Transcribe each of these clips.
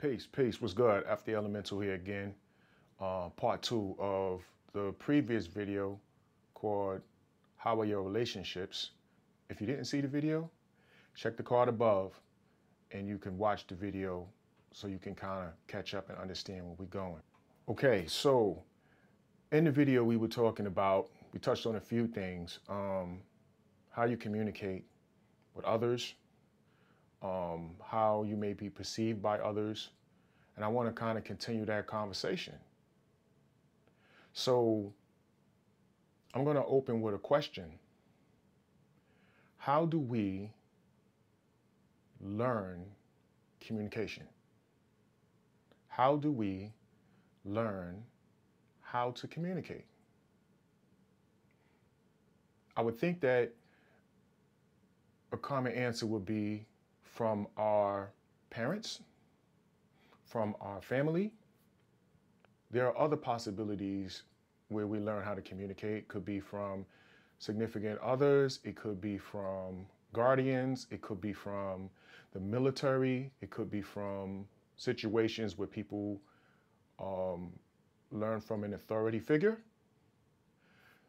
Peace. What's good? After Elemental here again. Part 2 of the previous video called How Are Your Relationships? If you didn't see the video, check the card above and you can watch the video so you can kind of catch up and understand where we're going. Okay, so in the video we touched on a few things. How you communicate with others, how you may be perceived by others, and I want to kind of continue that conversation. So I'm going to open with a question. How do we learn communication? How do we learn how to communicate? I would think that a common answer would be from our parents, from our family. There are other possibilities where we learn how to communicate. It could be from significant others. It could be from guardians. It could be from the military. It could be from situations where people learn from an authority figure.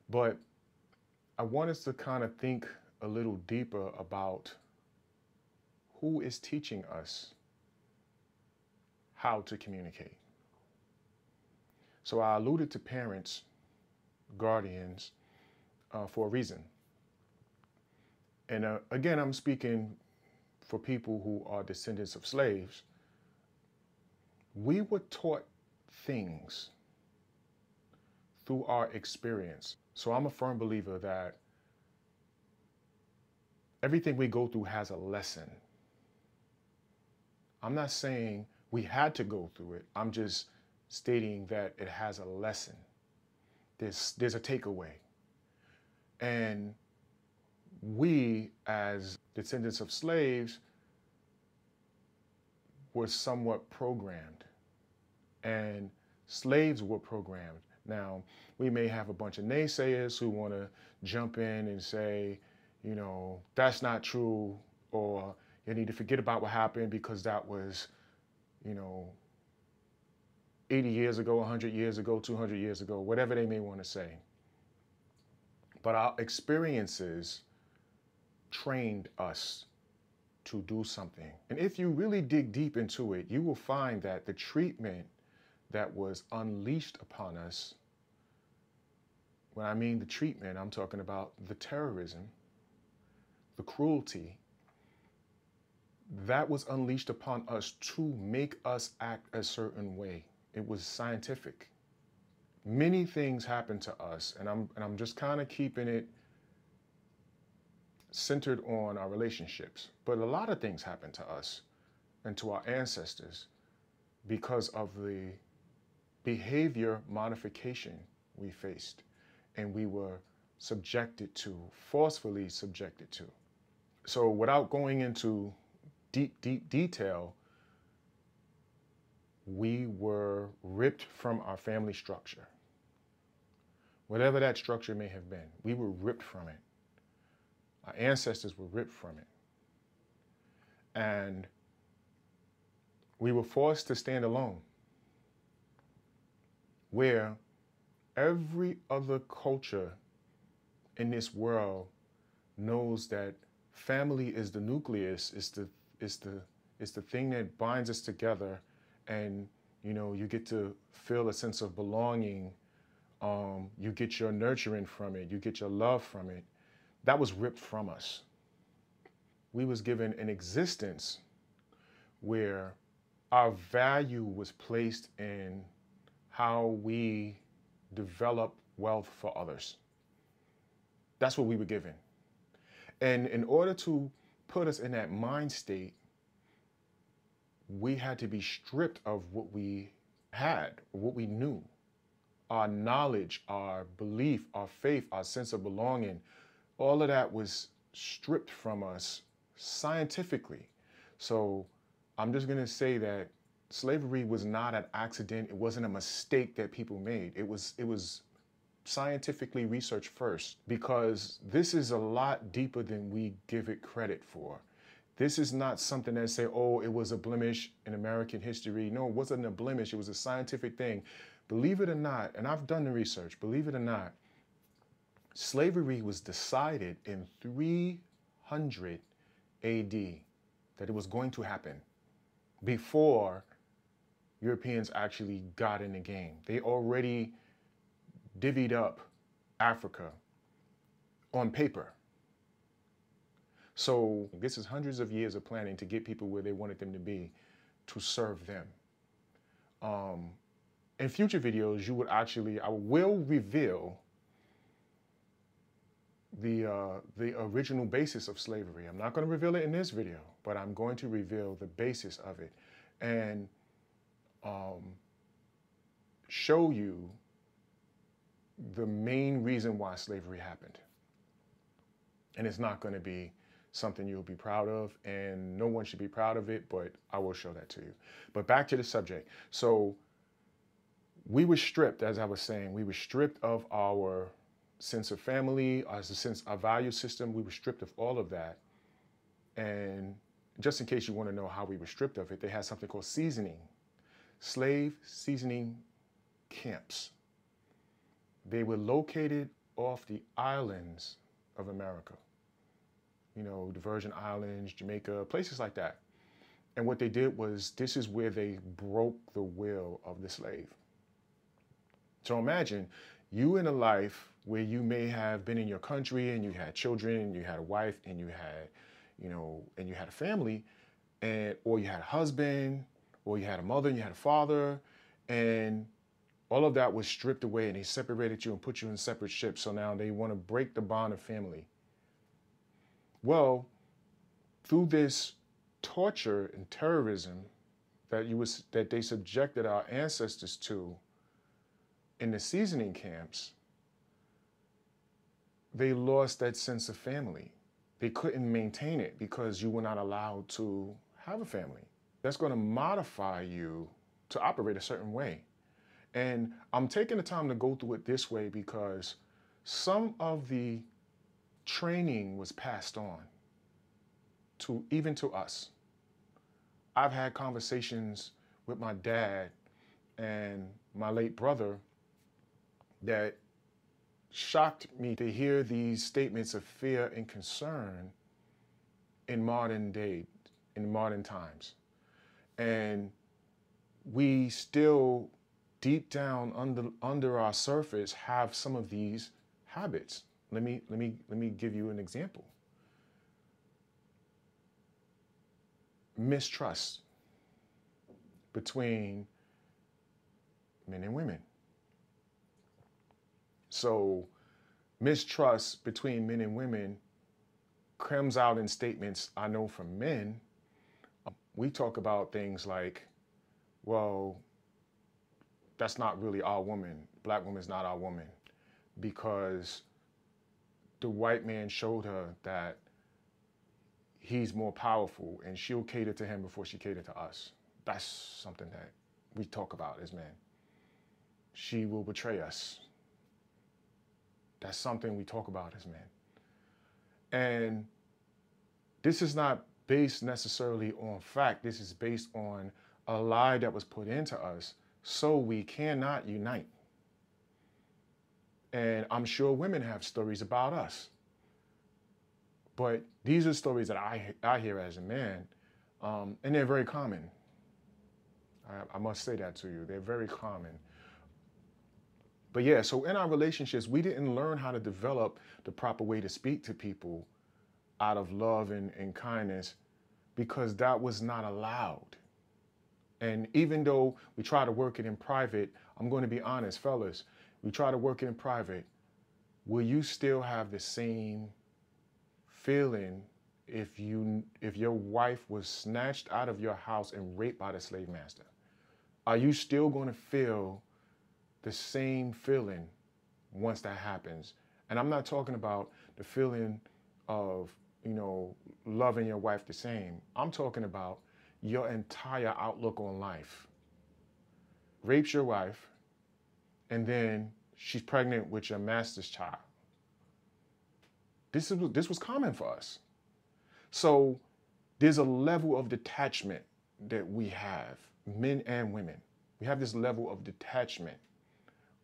But I want us to kind of think a little deeper about who is teaching us how to communicate. So I alluded to parents, guardians, for a reason. And again, I'm speaking for people who are descendants of slaves. We were taught things through our experience. So I'm a firm believer that everything we go through has a lesson. I'm not saying we had to go through it. I'm just stating that it has a lesson. There's a takeaway. And we, as descendants of slaves, were somewhat programmed. And slaves were programmed. Now, we may have a bunch of naysayers who want to jump in and say, you know, that's not true, or you need to forget about what happened because that was, 80 years ago, 100 years ago, 200 years ago, whatever they may want to say. But our experiences trained us to do something. And if you really dig deep into it, you will find that the treatment that was unleashed upon us, when I mean the treatment, I'm talking about the terrorism, the cruelty, that was unleashed upon us to make us act a certain way. It was scientific. Many things happened to us, and I'm just kind of keeping it centered on our relationships. But a lot of things happened to us and to our ancestors because of the behavior modification we faced and we were subjected to, forcefully subjected to. So without going into deep detail, we were ripped from our family structure. Whatever that structure may have been, we were ripped from it. Our ancestors were ripped from it. And we were forced to stand alone, where every other culture in this world knows that family is the nucleus, is the thing that binds us together. And, you get to feel a sense of belonging. You get your nurturing from it. You get your love from it. That was ripped from us. We was given an existence where our value was placed in how we develop wealth for others. That's what we were given. And in order to put us in that mind state, we had to be stripped of what we had, what we knew. Our knowledge, our belief, our faith, our sense of belonging, all of that was stripped from us scientifically. So I'm just going to say that slavery was not an accident. It wasn't a mistake that people made. It was scientifically researched first, because this is a lot deeper than we give it credit for. This is not something that say, oh, it was a blemish in American history. No, it wasn't a blemish. It was a scientific thing. Believe it or not, and I've done the research, believe it or not, slavery was decided in 300 AD that it was going to happen before Europeans actually got in the game. They already divvied up Africa on paper. So this is hundreds of years of planning to get people where they wanted them to be, to serve them. In future videos, I will reveal the original basis of slavery. I'm not going to reveal it in this video, but I'm going to reveal the basis of it and show you the main reason why slavery happened. And it's not going to be something you'll be proud of, and no one should be proud of it, but I will show that to you. But back to the subject. So we were stripped, as I was saying, we were stripped of our sense of family, our value system. We were stripped of all of that. And just in case you want to know how we were stripped of it, they had something called seasoning, slave seasoning camps. They were located off the islands of America. You know, the Virgin Islands, Jamaica, places like that. And what they did was, this is where they broke the will of the slave. So imagine you in a life where you may have been in your country and you had children and you had a wife and you had, and you had a family, or you had a husband, or you had a mother and you had a father, and all of that was stripped away and they separated you and put you in separate ships. So now they want to break the bond of family. Well, through this torture and terrorism that they subjected our ancestors to in the seasoning camps, they lost that sense of family. They couldn't maintain it because you were not allowed to have a family. That's going to modify you to operate a certain way. And I'm taking the time to go through it this way because some of the training was passed on even to us. I've had conversations with my dad and my late brother that shocked me to hear these statements of fear and concern in modern times. And we still, deep down under our surface, have some of these habits. Let me give you an example. Mistrust between men and women. So mistrust between men and women comes out in statements I know from men. We talk about things like, well, that's not really our woman. Black woman's not our woman, because the white man showed her that he's more powerful and she'll cater to him before she cater to us. That's something that we talk about as men. She will betray us. That's something we talk about as men. And this is not based necessarily on fact. This is based on a lie that was put into us so we cannot unite. And I'm sure women have stories about us. But these are stories that I hear as a man, and they're very common. I must say that to you. They're very common. But yeah, so in our relationships, we didn't learn how to develop the proper way to speak to people out of love and kindness, because that was not allowed. And even though we try to work it in private, I'm going to be honest, fellas, we try to work it in private, will you still have the same feeling if your wife was snatched out of your house and raped by the slave master? Are you still going to feel the same feeling once that happens? And I'm not talking about the feeling of, loving your wife the same. I'm talking about your entire outlook on life. Rapes your wife, and then she's pregnant with your master's child. This was common for us. So There's a level of detachment that we have, men and women. We have this level of detachment.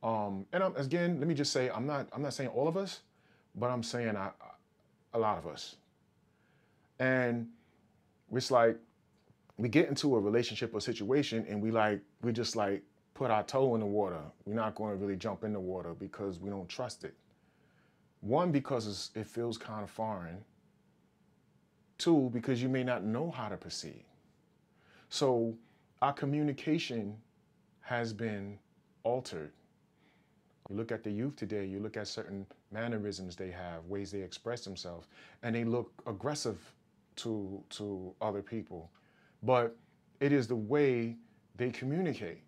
Again, let me just say, I'm not saying all of us, but I'm saying a lot of us. And it's like we get into a relationship or situation and we just like put our toe in the water. We're not going to really jump in the water because we don't trust it. One, because it feels kind of foreign. Two, because you may not know how to proceed. So our communication has been altered. You look at the youth today, you look at certain mannerisms they have, ways they express themselves, and they look aggressive to other people. But it is the way they communicate.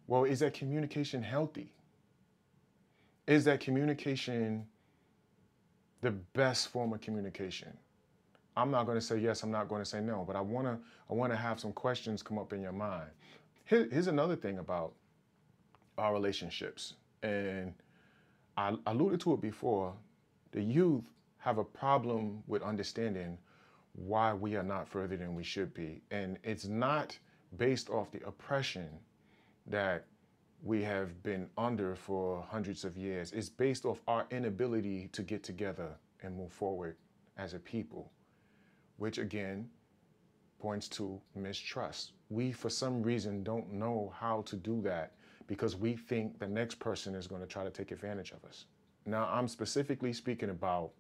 Well, is that communication healthy? Is that communication the best form of communication? I'm not going to say yes, I'm not going to say no, but I want to have some questions come up in your mind. Here's another thing about our relationships, and I alluded to it before. The youth have a problem with understanding why we are not further than we should be. And it's not based off the oppression that we have been under for hundreds of years. It's based off our inability to get together and move forward as a people, which again points to mistrust. We, for some reason, don't know how to do that because we think the next person is going to try to take advantage of us. Now, I'm specifically speaking about,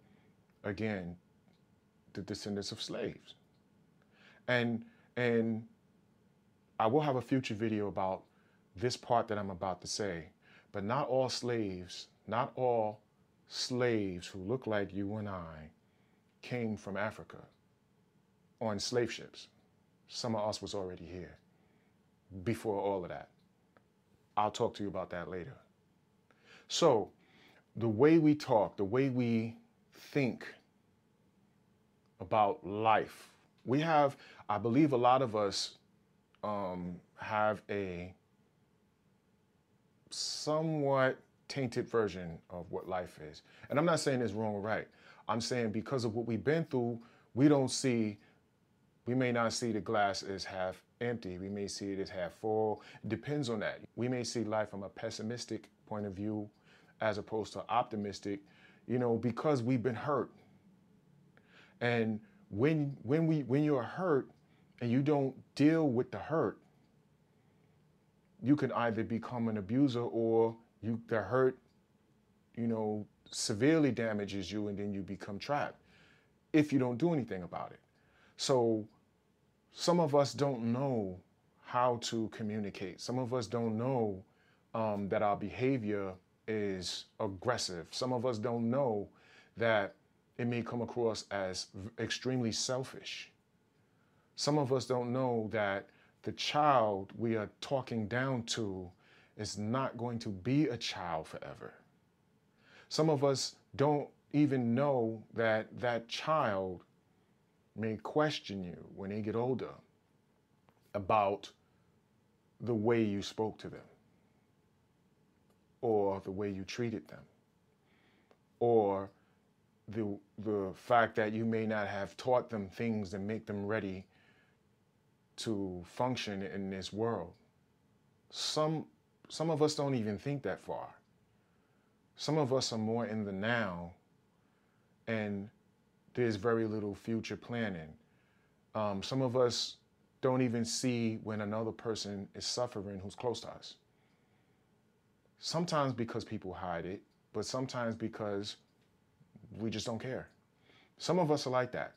again, the descendants of slaves. And I will have a future video about this part that I'm about to say, but not all slaves who look like you and I came from Africa on slave ships. Some of us was already here before all of that. I'll talk to you about that later. So the way we talk, the way we think about life, I believe a lot of us have a somewhat tainted version of what life is. And I'm not saying it's wrong or right. I'm saying because of what we've been through, we may not see the glass as half empty. We may see it as half full. It depends on that. We may see life from a pessimistic point of view as opposed to optimistic, because we've been hurt. And when you're hurt and you don't deal with the hurt, you can either become an abuser or the hurt, severely damages you and then you become trapped if you don't do anything about it. So some of us don't know how to communicate. Some of us don't know that our behavior is aggressive. Some of us don't know that it may come across as extremely selfish. Some of us don't know that the child we are talking down to is not going to be a child forever. Some of us don't even know that that child may question you when they get older about the way you spoke to them, or the way you treated them, or the fact that you may not have taught them things that make them ready to function in this world. Some of us don't even think that far. Some of us are more in the now, and there's very little future planning. Some of us don't even see when another person is suffering who's close to us. Sometimes because people hide it, but sometimes because we just don't care. Some of us are like that.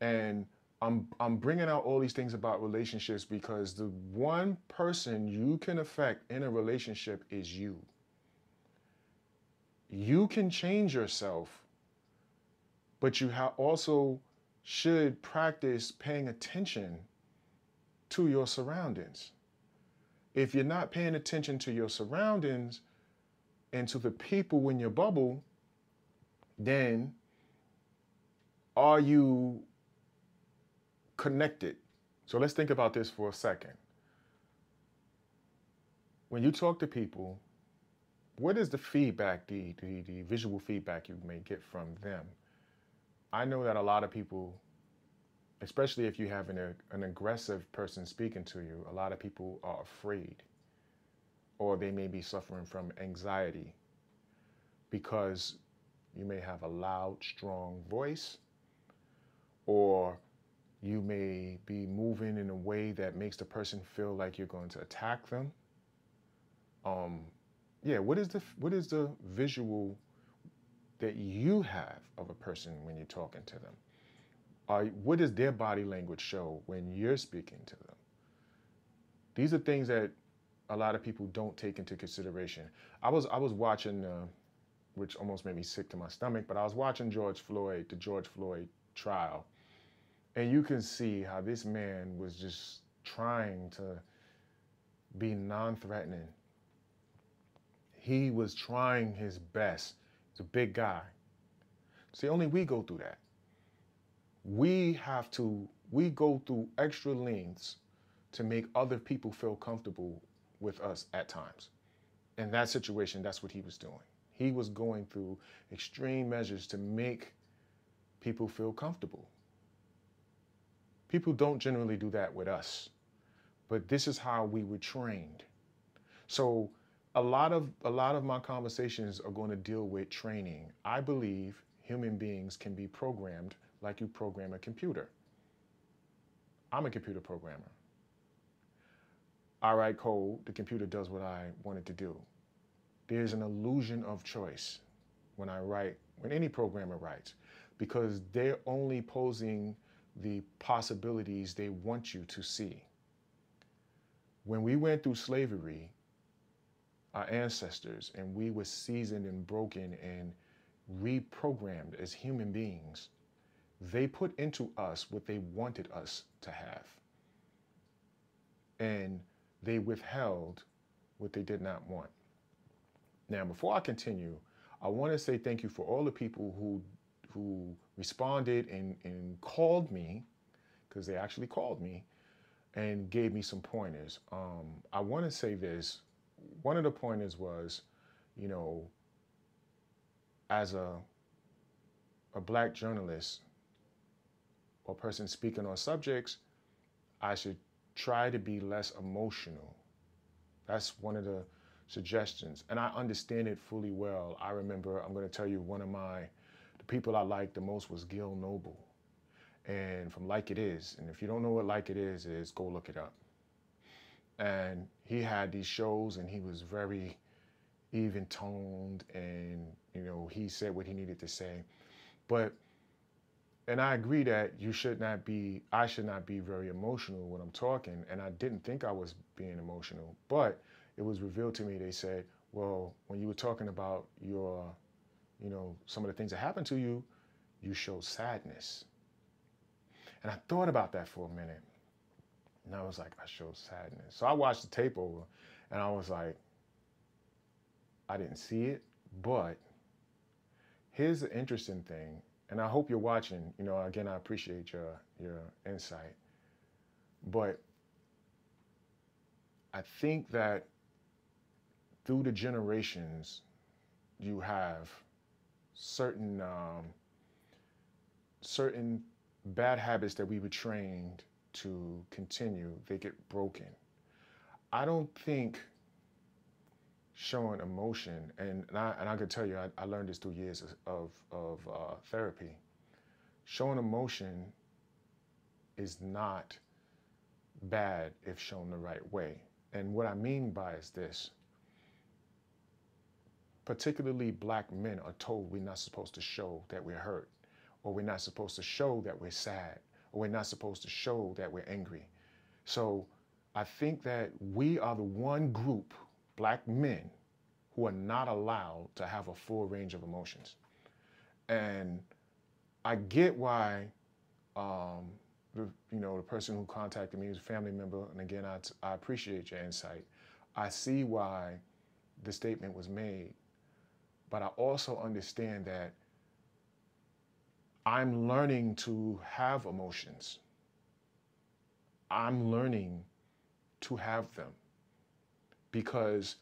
And I'm bringing out all these things about relationships because the one person you can affect in a relationship is you. You can change yourself, but you also should practice paying attention to your surroundings. If you're not paying attention to your surroundings and to the people in your bubble, then are you connected? So let's think about this for a second. When you talk to people, what is the feedback, the visual feedback you may get from them? I know that a lot of people especially if you have an aggressive person speaking to you, a lot of people are afraid, or they may be suffering from anxiety because you may have a loud, strong voice, or you may be moving in a way that makes the person feel like you're going to attack them. Yeah, what is the visual that you have of a person when you're talking to them? What does their body language show when you're speaking to them? These are things that a lot of people don't take into consideration. I was watching, which almost made me sick to my stomach, but I was watching the George Floyd trial, and you can see how this man was just trying to be non-threatening. He was trying his best. He's a big guy. See, only we go through that. We go through extra lengths to make other people feel comfortable with us at times. In that situation, that's what he was doing. He was going through extreme measures to make people feel comfortable. People don't generally do that with us, but this is how we were trained. So a lot of my conversations are going to deal with training. I believe human beings can be programmed like you program a computer. I'm a computer programmer. I write code, the computer does what I want it to do. There's an illusion of choice when any programmer writes, because they're only posing the possibilities they want you to see. When we went through slavery, our ancestors, and we were seasoned and broken and reprogrammed as human beings, they put into us what they wanted us to have. And they withheld what they did not want. Now, before I continue, I want to say thank you for all the people who responded and called me, because they actually called me and gave me some pointers. I want to say this. One of the pointers was, as a black journalist or person speaking on subjects, I should try to be less emotional. That's one of the suggestions. And I understand it fully well. I remember, I'm going to tell you, the people I liked the most was Gil Noble. And from Like It Is. And if you don't know what Like It Is, go look it up. And he had these shows, and he was very even toned, and he said what he needed to say. And I agree that I should not be very emotional when I'm talking, and I didn't think I was being emotional, but it was revealed to me. They said, well, when you were talking about your, some of the things that happened to you, you showed sadness. And I thought about that for a minute. And I was like, I showed sadness. So I watched the tape over, and I was like, I didn't see it, but here's the interesting thing, and I hope you're watching. Again, I appreciate your insight. But I think that through the generations, you have certain bad habits that we were trained to continue. They get broken. I don't think showing emotion, and I can tell you, I learned this through years of therapy. Showing emotion is not bad if shown the right way. And what I mean by is this. Particularly black men are told we're not supposed to show that we're hurt, or we're not supposed to show that we're sad, or we're not supposed to show that we're angry. So I think that we are the one group, black men, who are not allowed to have a full range of emotions. And I get why the person who contacted me was a family member, and again, I appreciate your insight. I see why the statement was made, but I also understand that I'm learning to have emotions. I'm learning to have them because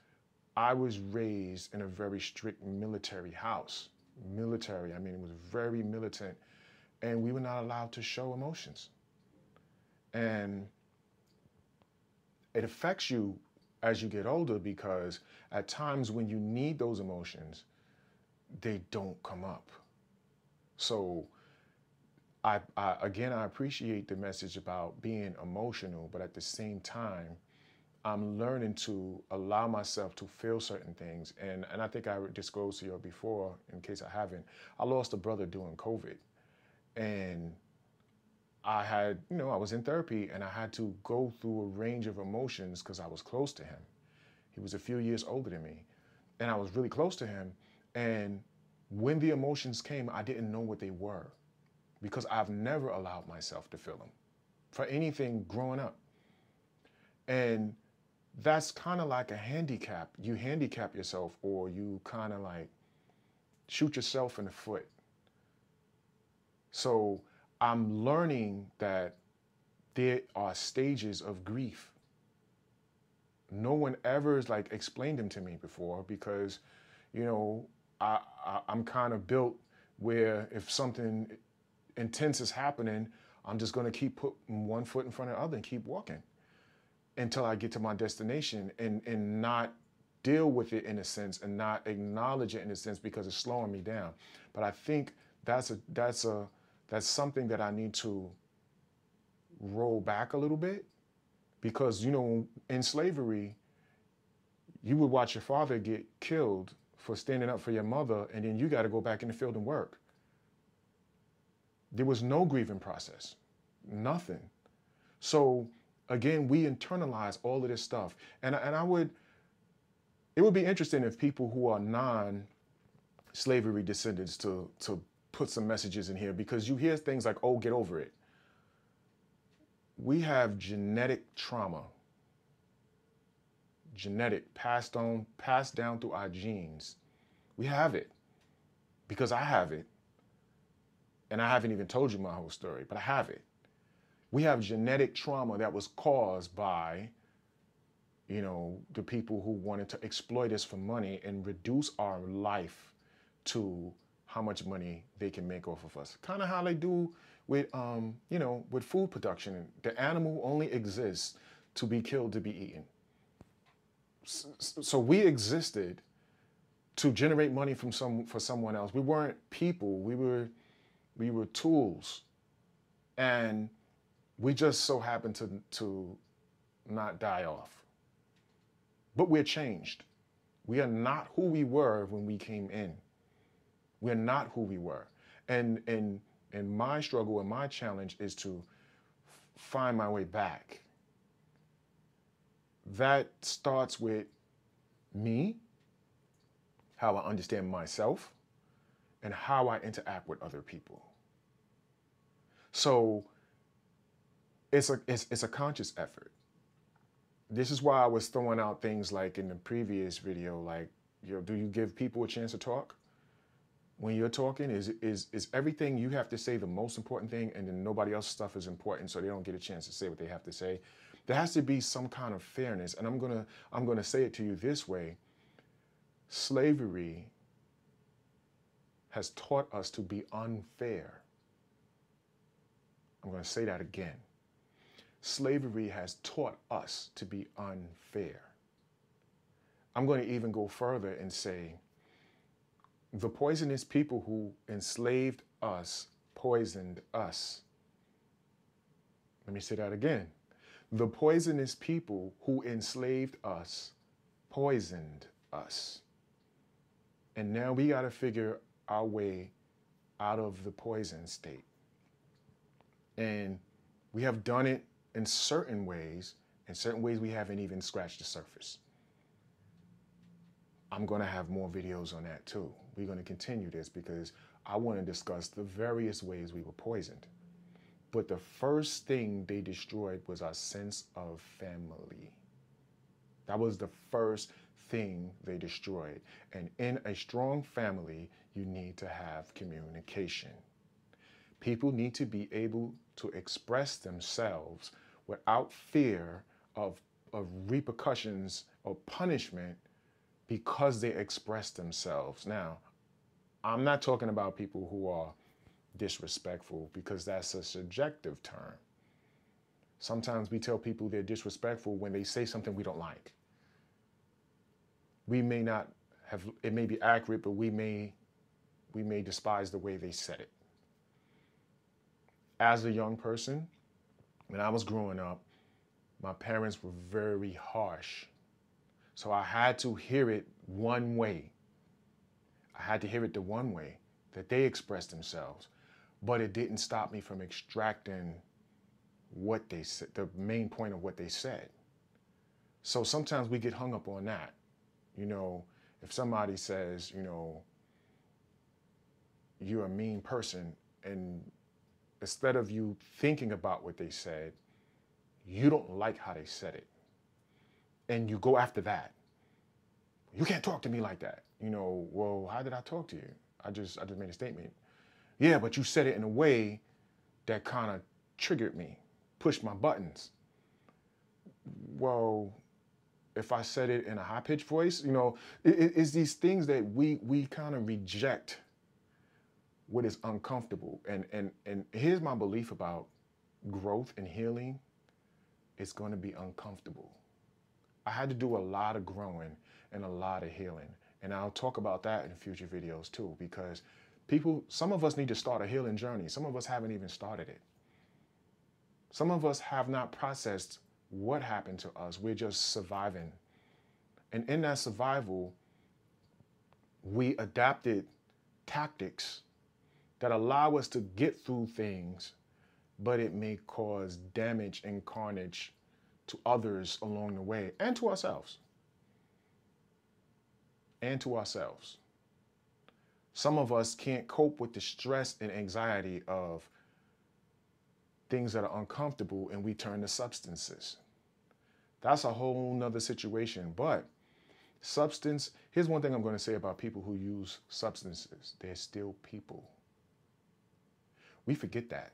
I was raised in a very strict military house. Military, it was very militant, and we were not allowed to show emotions. And it affects you as you get older because at times when you need those emotions, they don't come up. So again, I appreciate the message about being emotional, but at the same time, I'm learning to allow myself to feel certain things. And I think I disclosed to you before, in case I haven't, I lost a brother during COVID. And I had, I was in therapy and I had to go through a range of emotions because I was close to him. He was a few years older than me. And I was really close to him. And when the emotions came, I didn't know what they were because I've never allowed myself to feel them for anything growing up. And that's kind of like a handicap. You handicap yourself or you kind of like shoot yourself in the foot. So I'm learning that there are stages of grief. No one ever has like explained them to me before because, I'm kind of built where if something intense is happening, I'm just going to keep putting one foot in front of the other and keep walking until I get to my destination and not deal with it in a sense and not acknowledge it in a sense because it's slowing me down. But I think that's something that I need to roll back a little bit because, in slavery, you would watch your father get killed for standing up for your mother and then you got to go back in the field and work. There was no grieving process, nothing. So again, we internalize all of this stuff. And it would be interesting if people who are non-slavery descendants to put some messages in here because you hear things like, oh, get over it. We have genetic trauma, passed down through our genes. We have it because I have it. And I haven't even told you my whole story, but I have it. We have genetic trauma that was caused by, the people who wanted to exploit us for money and reduce our life to how much money they can make off of us. Kind of how they do with, with food production. The animal only exists to be killed, to be eaten. So we existed to generate money for someone else. We weren't people. We were tools. And we just so happened to not die off. But we're changed. We are not who we were when we came in. We're not who we were. And my struggle and my challenge is to find my way back. That starts with me, how I understand myself, and how I interact with other people. So it's a conscious effort. This is why I was throwing out things like in the previous video, like, do you give people a chance to talk? When you're talking, is everything you have to say the most important thing and then nobody else's stuff is important so they don't get a chance to say what they have to say? There has to be some kind of fairness. And I'm gonna say it to you this way. Slavery has taught us to be unfair. I'm going to say that again. Slavery has taught us to be unfair. I'm going to even go further and say the poisonous people who enslaved us poisoned us. Let me say that again. The poisonous people who enslaved us poisoned us. And now we got to figure our way out of the poison state. And we have done it in certain ways. In certain ways, we haven't even scratched the surface. I'm going to have more videos on that too. We're going to continue this because I want to discuss the various ways we were poisoned. But the first thing they destroyed was our sense of family. That was the first thing they destroyed. And in a strong family, you need to have communication. People need to be able to express themselves without fear of repercussions or punishment because they express themselves. Now, I'm not talking about people who are disrespectful because that's a subjective term. Sometimes we tell people they're disrespectful when they say something we don't like. We may not have, it may be accurate, but we may despise the way they said it. As a young person, when I was growing up, my parents were very harsh. So I had to hear it one way. I had to hear it the one way that they expressed themselves. But it didn't stop me from extracting what they said, the main point of what they said. So sometimes we get hung up on that. You know, if somebody says, you know, you're a mean person, and instead of you thinking about what they said, you don't like how they said it. And you go after that. You can't talk to me like that. You know, well, how did I talk to you? I just made a statement. Yeah, but you said it in a way that kind of triggered me, pushed my buttons. Well, if I said it in a high-pitched voice, you know, it's these things that we kind of reject what is uncomfortable. And here's my belief about growth and healing. It's going to be uncomfortable. I had to do a lot of growing and a lot of healing. And I'll talk about that in future videos too, because some of us need to start a healing journey. Some of us haven't even started it. Some of us have not processed what happened to us. We're just surviving. And in that survival, we adapted tactics that allow us to get through things, but it may cause damage and carnage to others along the way, and to ourselves. And to ourselves. Some of us can't cope with the stress and anxiety of things that are uncomfortable, and we turn to substances. That's a whole nother situation. But here's one thing I'm going to say about people who use substances. They're still people. We forget that.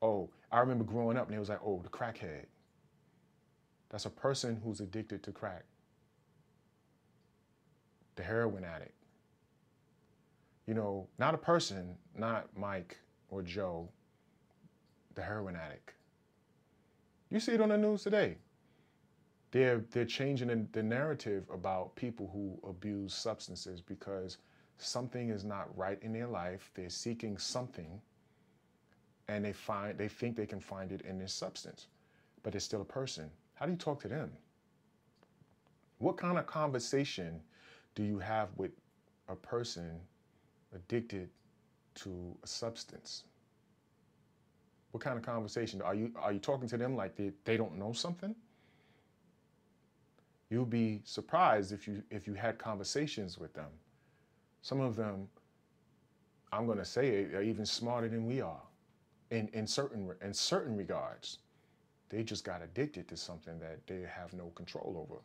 Oh, I remember growing up and it was like, oh, the crackhead. That's a person who's addicted to crack. The heroin addict. You know, not a person, not Mike or Joe, the heroin addict. You see it on the news today. They're changing the narrative about people who abuse substances because something is not right in their life. They're seeking something, and they think they can find it in this substance, but they're still a person. How do you talk to them? What kind of conversation do you have with a person addicted to a substance? What kind of conversation? Are you talking to them like they don't know something? You'll be surprised if you had conversations with them. Some of them, I'm going to say it, are even smarter than we are in certain regards. They just got addicted to something that they have no control over.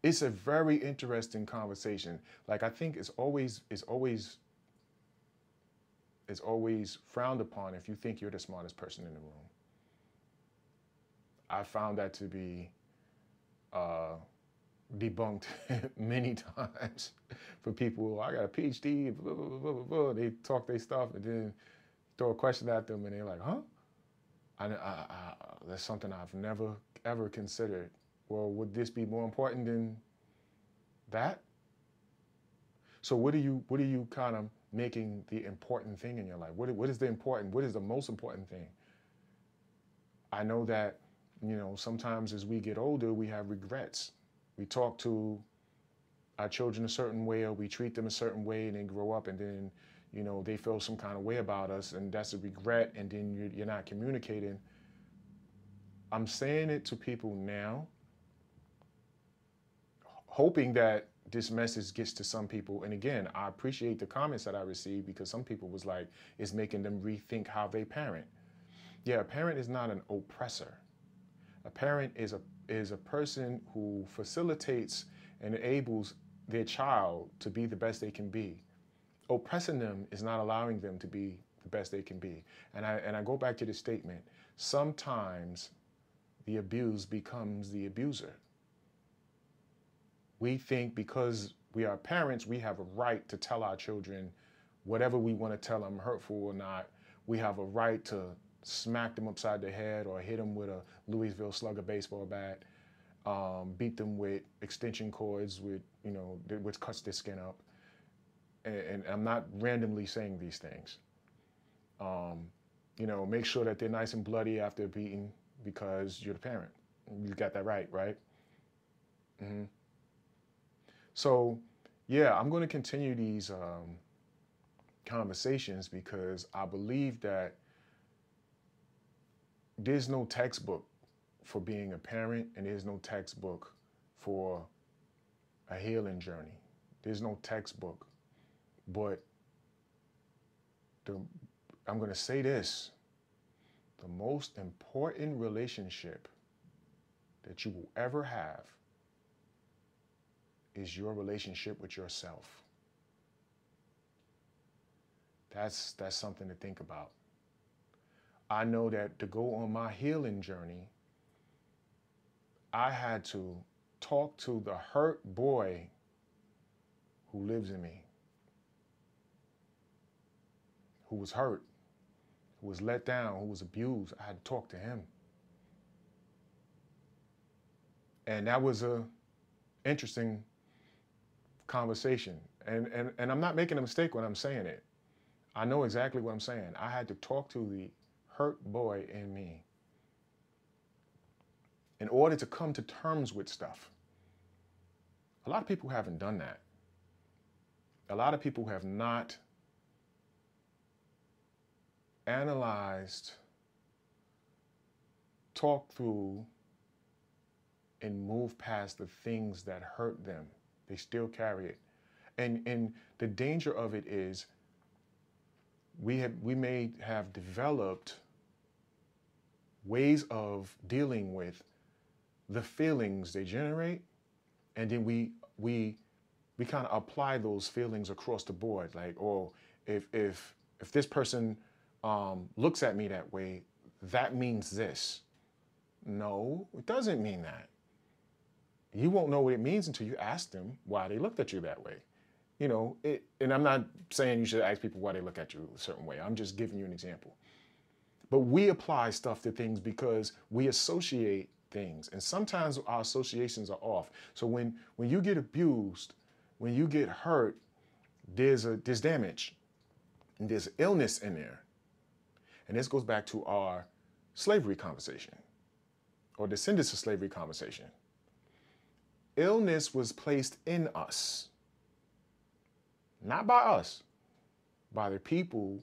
It's a very interesting conversation. Like, I think it's always frowned upon if you think you're the smartest person in the room. I found that to be debunked many times for people. I got a PhD, blah, blah, blah, blah, blah. They talk their stuff and then throw a question at them and they're like, huh? That's something I've never, ever considered. Well, would this be more important than that? So what are you kind of making the important thing in your life? What is the most important thing? I know that, you know, sometimes as we get older, we have regrets. We talk to our children a certain way, or we treat them a certain way, and they grow up and then, you know, they feel some kind of way about us, and that's a regret, and then you're not communicating. I'm saying it to people now, hoping that this message gets to some people. And again, I appreciate the comments that I received, because some people was like, it's making them rethink how they parent. Yeah, a parent is not an oppressor. A parent is a person who facilitates and enables their child to be the best they can be. Oppressing them is not allowing them to be the best they can be. And I go back to the statement, sometimes the abused becomes the abuser. We think because we are parents, we have a right to tell our children whatever we want to tell them, hurtful or not. We have a right to smack them upside the head or hit them with a Louisville Slugger baseball bat, beat them with extension cords with, which cuts their skin up. And I'm not randomly saying these things. Make sure that they're nice and bloody after beating because you're the parent. You got that right? Mm-hmm. So, yeah, I'm going to continue these conversations because I believe that there's no textbook for being a parent, and there's no textbook for a healing journey. There's no textbook. But I'm going to say this, the most important relationship that you will ever have is your relationship with yourself. That's something to think about. I know that to go on my healing journey, I had to talk to the hurt boy who lives in me, who was hurt, who was let down, who was abused. I had to talk to him. And that was a interesting conversation. And I'm not making a mistake when I'm saying it. I know exactly what I'm saying. I had to talk to the hurt boy in me in order to come to terms with stuff. A lot of people haven't done that. A lot of people have not analyzed, talked through, and moved past the things that hurt them. They still carry it. And the danger of it is we may have developed ways of dealing with the feelings they generate, and then we kind of apply those feelings across the board. Like, oh, if this person looks at me that way, that means this. No, it doesn't mean that. You won't know what it means until you ask them why they looked at you that way. And I'm not saying you should ask people why they look at you a certain way. I'm just giving you an example. But we apply stuff to things because we associate things. And sometimes our associations are off. So when you get abused, when you get hurt, there's damage. And there's illness in there. And this goes back to our slavery conversation, or descendants of slavery conversation. Illness was placed in us, not by us, by the people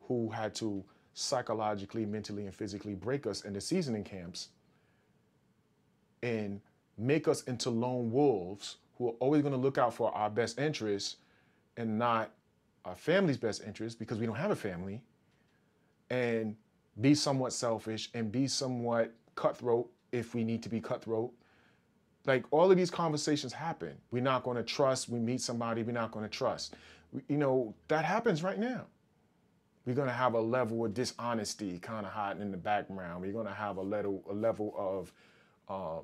who had to psychologically, mentally, and physically break us in the seasoning camps and make us into lone wolves who are always going to look out for our best interests and not our family's best interests, because we don't have a family, and be somewhat selfish and be somewhat cutthroat if we need to be cutthroat. Like, all of these conversations happen. We're not going to trust. We meet somebody, we're not going to trust. That happens right now. We're going to have a level of dishonesty kind of hiding in the background. We're going to have a level of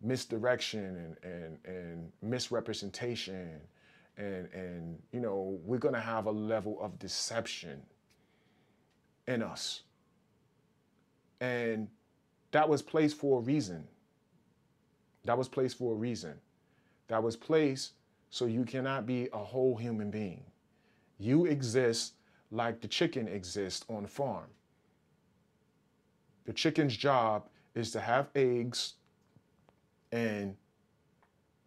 misdirection and misrepresentation. And we're going to have a level of deception in us. And that was placed for a reason. That was placed for a reason. That was placed so you cannot be a whole human being. You exist like the chicken exists on the farm. The chicken's job is to have eggs, and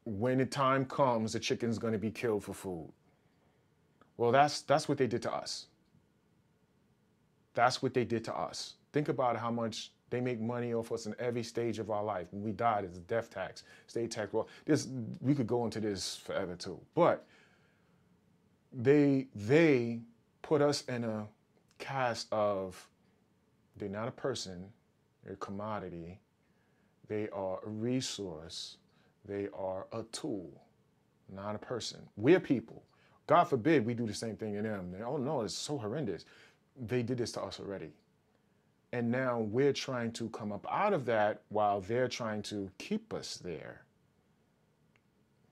when the time comes, the chicken's going to be killed for food. Well, that's what they did to us. That's what they did to us. Think about how much they make money off us in every stage of our life. When we die, there's a death tax, state tax. Well, we could go into this forever too. But they put us in a cast of, they're not a person, they're a commodity, they are a resource, they are a tool, not a person. We're people. God forbid we do the same thing to them. Oh no, it's so horrendous. They did this to us already. And now we're trying to come up out of that while they're trying to keep us there.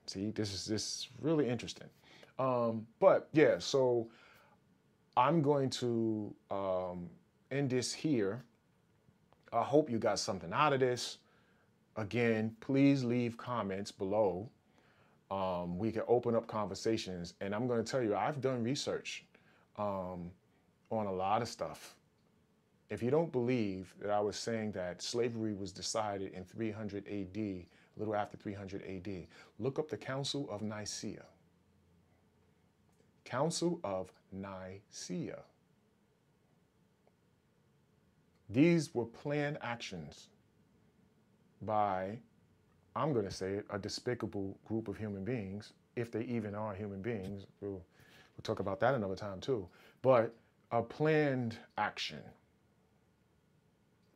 See, this is really interesting. But yeah, so I'm going to end this here. I hope you got something out of this. Again, please leave comments below. We can open up conversations. And I'm going to tell you, I've done research on a lot of stuff. If you don't believe that I was saying that slavery was decided in 300 AD, a little after 300 AD, look up the Council of Nicaea. Council of Nicaea. These were planned actions by, I'm going to say it, a despicable group of human beings, if they even are human beings. We'll talk about that another time too. But a planned action.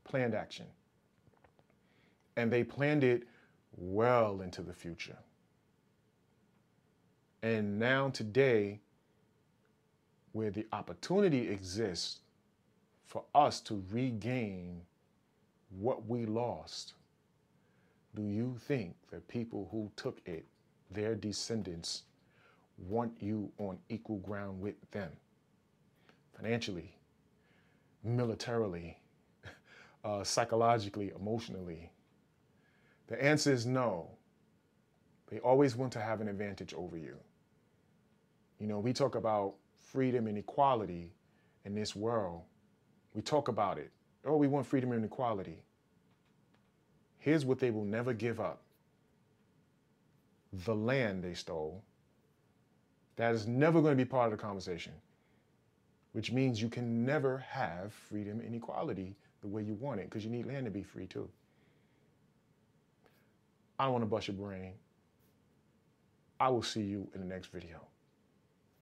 Planned action. And they planned it well into the future. And now today, where the opportunity exists for us to regain what we lost, do you think that people who took it, their descendants, want you on equal ground with them? Financially, militarily, psychologically, emotionally? The answer is no. They always want to have an advantage over you. You know, we talk about freedom and equality in this world. We talk about it. Oh, we want freedom and equality. Here's what they will never give up. The land they stole. That is never going to be part of the conversation, which means you can never have freedom and equality the way you want it, because you need land to be free too. I don't want to bust your brain. I will see you in the next video.